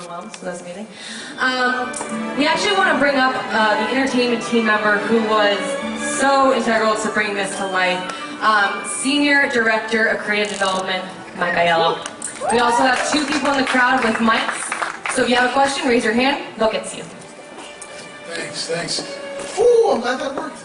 Well, so that's amazing. We actually want to bring up the entertainment team member who was so integral to bringing this to life. Senior Director of Creative Development, Mike Aiello. We also have two people in the crowd with mics. So if you have a question, raise your hand. They'll get to you. Thanks. Ooh, I'm glad that worked.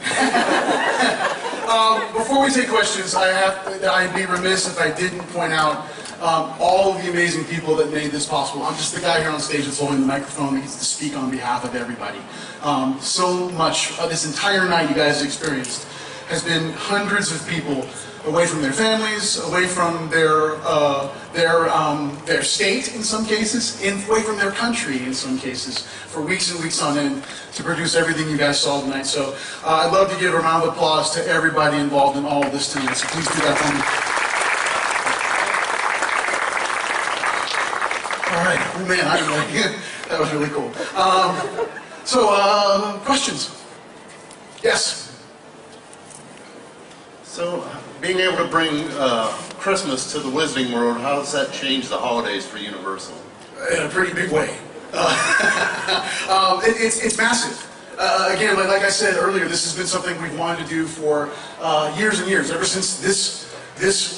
Before we take questions, I'd be remiss if I didn't point out all of the amazing people that made this possible. I'm just the guy here on stage that's holding the microphone that gets to speak on behalf of everybody. So much of this entire night you guys experienced has been hundreds of people away from their families, away from their state in some cases, away from their country in some cases, for weeks and weeks on end to produce everything you guys saw tonight. So I'd love to give a round of applause to everybody involved in all of this tonight. So please do that for me. All right, oh man, that was really cool. Questions? Yes? So, being able to bring Christmas to the Wizarding World, how does that change the holidays for Universal? In a pretty big way. It's massive. Again, like I said earlier, this has been something we've wanted to do for years and years, ever since this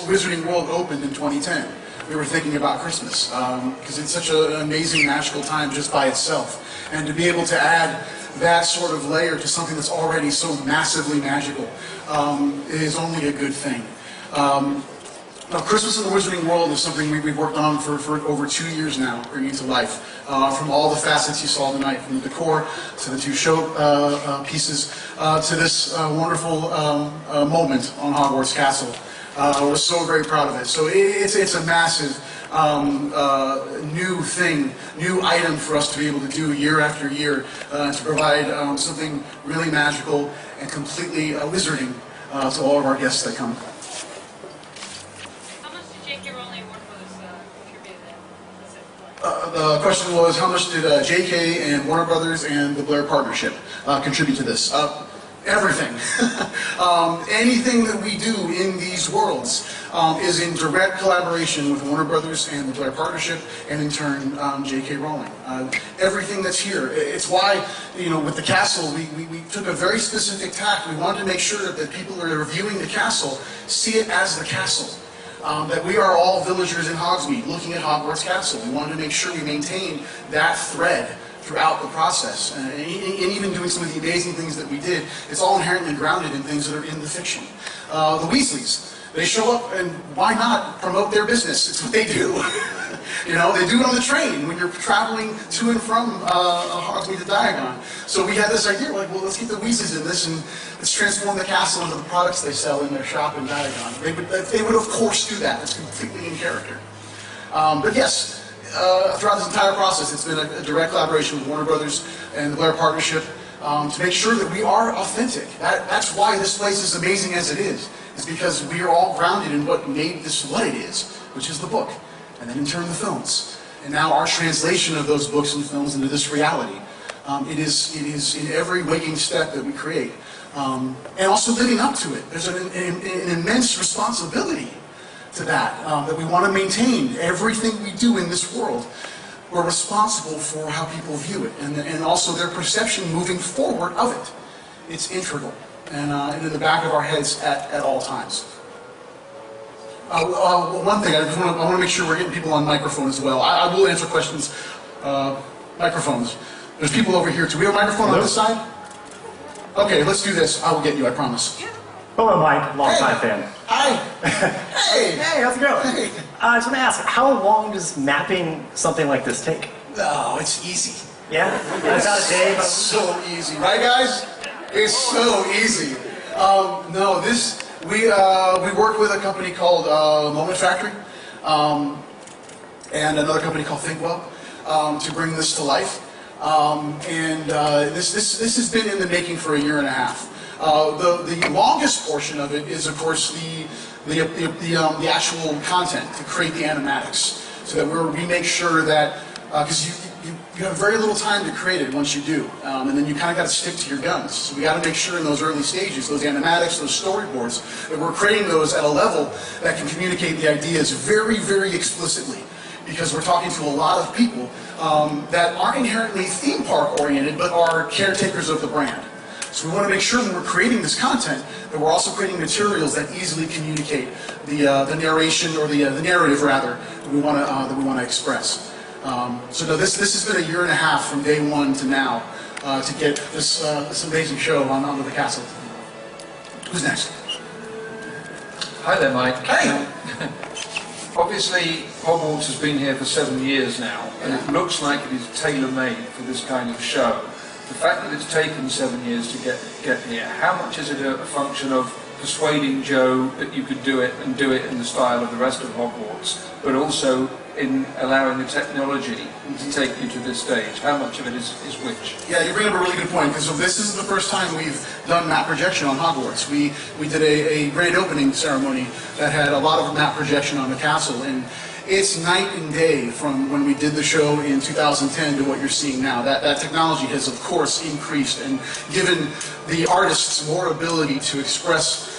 Wizarding World opened in 2010. We were thinking about Christmas, because it's such an amazing, magical time just by itself. And to be able to add that sort of layer to something that's already so massively magical is only a good thing. Now, Christmas in the Wizarding World is something we've worked on for over 2 years now, bringing to life. From all the facets you saw tonight, from the decor to the two show pieces, to this wonderful moment on Hogwarts Castle. We're so very proud of it. So it's a massive new thing, new item for us to be able to do year after year to provide something really magical and completely wizarding to all of our guests that come. How much did J.K. Rowling and Warner Brothers contribute to The question was, how much did J.K. and Warner Brothers and the Blair Partnership contribute to this? Everything. Anything that we do in these worlds is in direct collaboration with Warner Brothers and the Blair Partnership, and in turn, J.K. Rowling. Everything that's here. It's why, with the castle, we took a very specific tack. We wanted to make sure that the people that are viewing the castle see it as the castle. That we are all villagers in Hogsmeade looking at Hogwarts Castle. We wanted to make sure we maintained that thread throughout the process, and even doing some of the amazing things that we did, it's all inherently grounded in things that are in the fiction. The Weasleys, they show up, and why not promote their business? It's what they do. They do it on the train when you're traveling to and from Hogsmeade to Diagon. So we had this idea, like, well, let's get the Weasleys in this, and let's transform the castle into the products they sell in their shop in Diagon. They would of course do that. That's completely in character. But yes, throughout this entire process, it's been a direct collaboration with Warner Brothers and the Blair Partnership to make sure that we are authentic. That's why this place is amazing as it is because we are all grounded in what made this what it is, which is the book, and then in turn the films. And now our translation of those books and films into this reality. It is in every waking step that we create. And also living up to it. There's an immense responsibility to that we want to maintain. Everything we do in this world, we're responsible for how people view it, and also their perception moving forward of it. It's integral, and in the back of our heads at all times. One thing, I want to make sure we're getting people on microphone as well. I will answer questions. Microphones. There's people over here too. We have a microphone on this side? Okay, let's do this. I will get you, I promise. Hello, Mike. Long-time fan. Hi. Hey. Hey, how's it going? Hey. I just want to ask, how long does mapping something like this take? Oh, it's easy. Yeah? It's not a day, but... It's so easy. Right, guys? It's so easy. No, we worked with a company called Moment Factory and another company called ThinkWell to bring this to life. This has been in the making for a year and a half. The longest portion of it is, of course, the actual content to create the animatics, so that we make sure that because you have very little time to create it once you do, and then you kind of got to stick to your guns. So we got to make sure in those early stages, those animatics, those storyboards, that we're creating those at a level that can communicate the ideas very, very explicitly. because we're talking to a lot of people that aren't inherently theme park oriented, but are caretakers of the brand. So we want to make sure when we're creating this content that we're also creating materials that easily communicate the narration, or the narrative rather, that we want to express. So no, this has been a year and a half from day one to now to get this amazing show onto the castle. Who's next? Hi there, Mike. Hey! Obviously, Hogwarts has been here for 7 years now, and it looks like it is tailor-made for this kind of show. The fact that it's taken 7 years to get here, how much is it a function of persuading Joe that you could do it and do it in the style of the rest of Hogwarts, but also in allowing the technology to take you to this stage? How much of it is which? Yeah, you bring up a really good point, because this is the first time we've done map projection on Hogwarts. We did a grand opening ceremony that had a lot of map projection on the castle, and it's night and day from when we did the show in 2010 to what you're seeing now. That technology has, of course, increased and given the artists more ability to express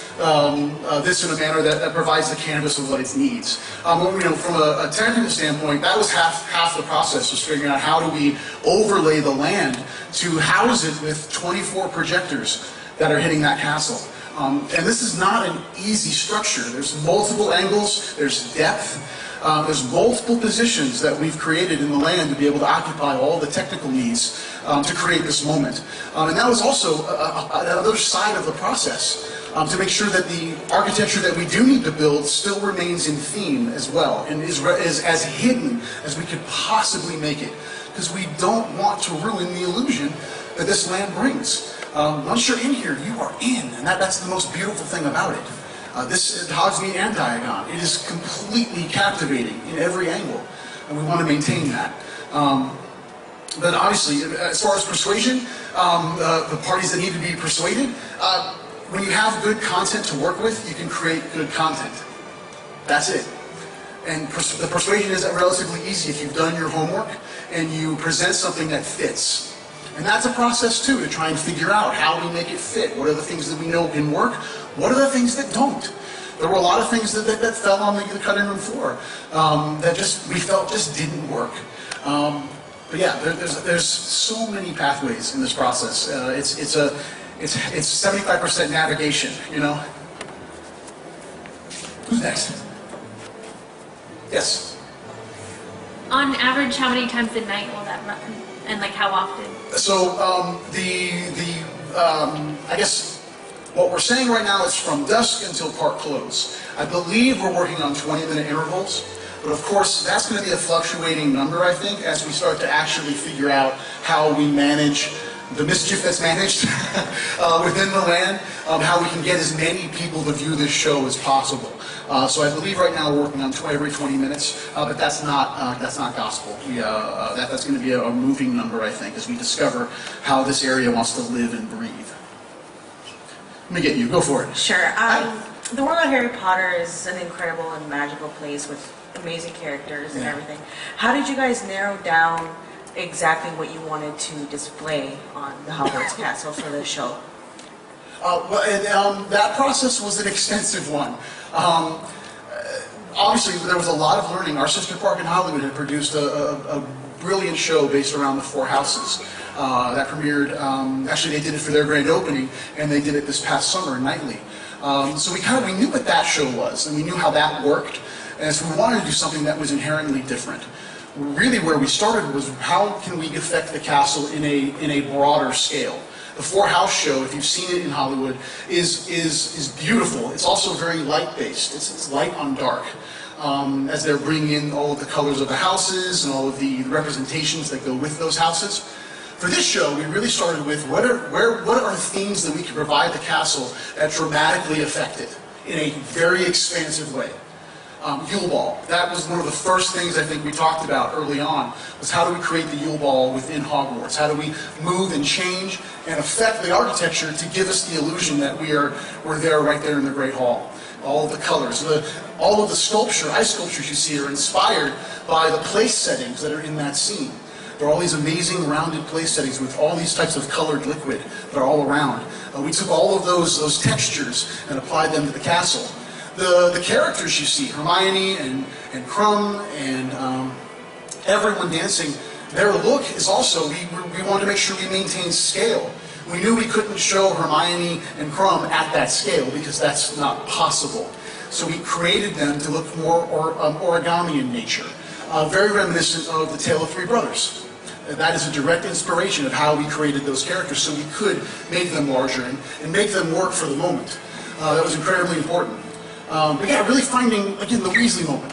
this in a manner that provides the canvas of what it needs. From a technical standpoint, that was half the process, was figuring out how do we overlay the land to house it with 24 projectors that are hitting that castle. And this is not an easy structure. There's multiple angles, there's depth, there's multiple positions that we've created in the land to be able to occupy all the technical needs to create this moment. And that was also another side of the process, to make sure that the architecture that we do need to build still remains in theme as well, and is as hidden as we could possibly make it, because we don't want to ruin the illusion that this land brings. Once you're in here, you are in, and that's the most beautiful thing about it. This Hogsmeade and Diagon, it is completely captivating in every angle, and we want to maintain that. But obviously, as far as persuasion, the parties that need to be persuaded, when you have good content to work with, you can create good content. That's it. And the persuasion is relatively easy if you've done your homework and you present something that fits. And that's a process too, to try and figure out how we make it fit. What are the things that we know can work? What are the things that don't? There were a lot of things that fell on the cutting room floor that we felt just didn't work. But yeah, there's so many pathways in this process. It's 75% navigation, you know? Who's next? Yes? On average, how many times a night will that run? And like how often? So I guess what we're saying right now is from dusk until park close. I believe we're working on 20-minute intervals, but of course that's going to be a fluctuating number, I think, as we start to actually figure out how we manage the mischief that's managed within the land, how we can get as many people to view this show as possible. So I believe right now we're working on every 20 minutes, but that's not gospel. That's going to be a moving number, I think, as we discover how this area wants to live and breathe. Let me get you. Go for it. Sure. The world of Harry Potter is an incredible and magical place with amazing characters and everything. How did you guys narrow down exactly what you wanted to display on the Hogwarts Castle for the show? That process was an extensive one. Obviously, there was a lot of learning. Our sister park in Hollywood had produced a brilliant show based around the four houses that premiered. Actually, they did it for their grand opening, and they did it this past summer nightly. So we knew what that show was, and we knew how that worked, and so we wanted to do something that was inherently different. Really, where we started was how can we affect the castle in a broader scale. The Four House show, if you've seen it in Hollywood, is beautiful. It's also very light-based. It's light on dark. As they're bringing in all of the colors of the houses and all of the representations that go with those houses. For this show, we really started with what are themes that we can provide the castle that dramatically affect it in a very expansive way. Yule Ball. That was one of the first things I think we talked about early on, was how do we create the Yule Ball within Hogwarts? How do we move and change and affect the architecture to give us the illusion that we're there right there in the Great Hall? All of the colors, all of the ice sculptures you see are inspired by the place settings that are in that scene. There are all these amazing rounded place settings with all these types of colored liquid that are all around. We took all of those textures and applied them to the castle. The characters you see, Hermione and Crumb and everyone dancing. Their look is also, we wanted to make sure we maintained scale. We knew we couldn't show Hermione and Crumb at that scale because that's not possible. So we created them to look more origami in nature, very reminiscent of the Tale of Three Brothers. That is a direct inspiration of how we created those characters so we could make them larger and make them work for the moment. That was incredibly important. But yeah, really finding, again, the Weasley moment.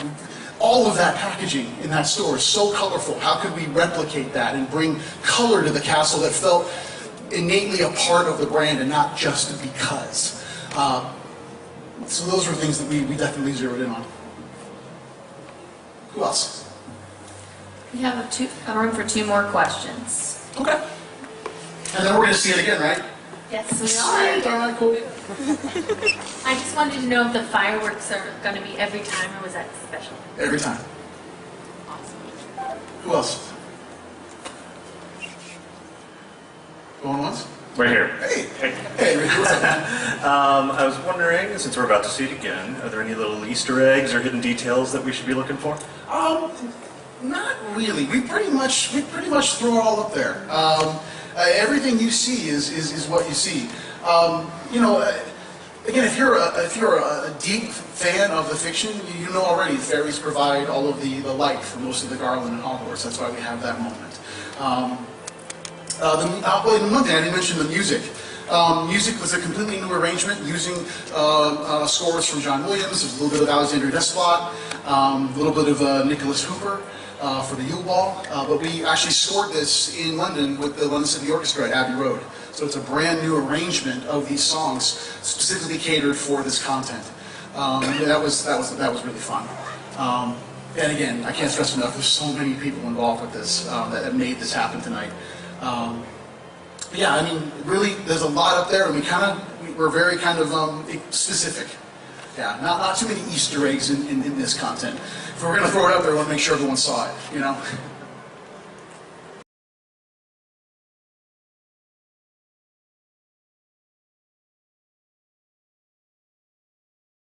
All of that packaging in that store is so colorful. How could we replicate that and bring color to the castle that felt innately a part of the brand and not just because? So those were things that we definitely zeroed in on. Who else? We have a room for 2 more questions. Okay. And then we're going to see it again, right? Yes, we Sweet. are. All right, cool. I just wanted to know if the fireworks are going to be every time, or was that special? Every time. Who else? Going once? Right here. Hey. Hey, Ricky, what's up, man? I was wondering, since we're about to see it again, are there any little Easter eggs or hidden details that we should be looking for? Not really. We pretty much throw it all up there. Everything you see is what you see. Again, if you're a deep fan of the fiction, you know already fairies provide all of the light for most of the garland in Hogwarts. That's why we have that moment. In one thing I didn't mention the music. Music was a completely new arrangement using scores from John Williams. There's a little bit of Alexander Desplat, a little bit of Nicholas Hooper for the Yule Ball. But we actually scored this in London with the London Symphony Orchestra at Abbey Road. So it's a brand new arrangement of these songs specifically catered for this content. That was really fun. And again, I can't stress enough, there's so many people involved with this that made this happen tonight. Yeah, I mean, really, there's a lot up there, and we're very kind of specific. Yeah, not too many Easter eggs in this content. If we're going to throw it up there, we want to make sure everyone saw it, you know?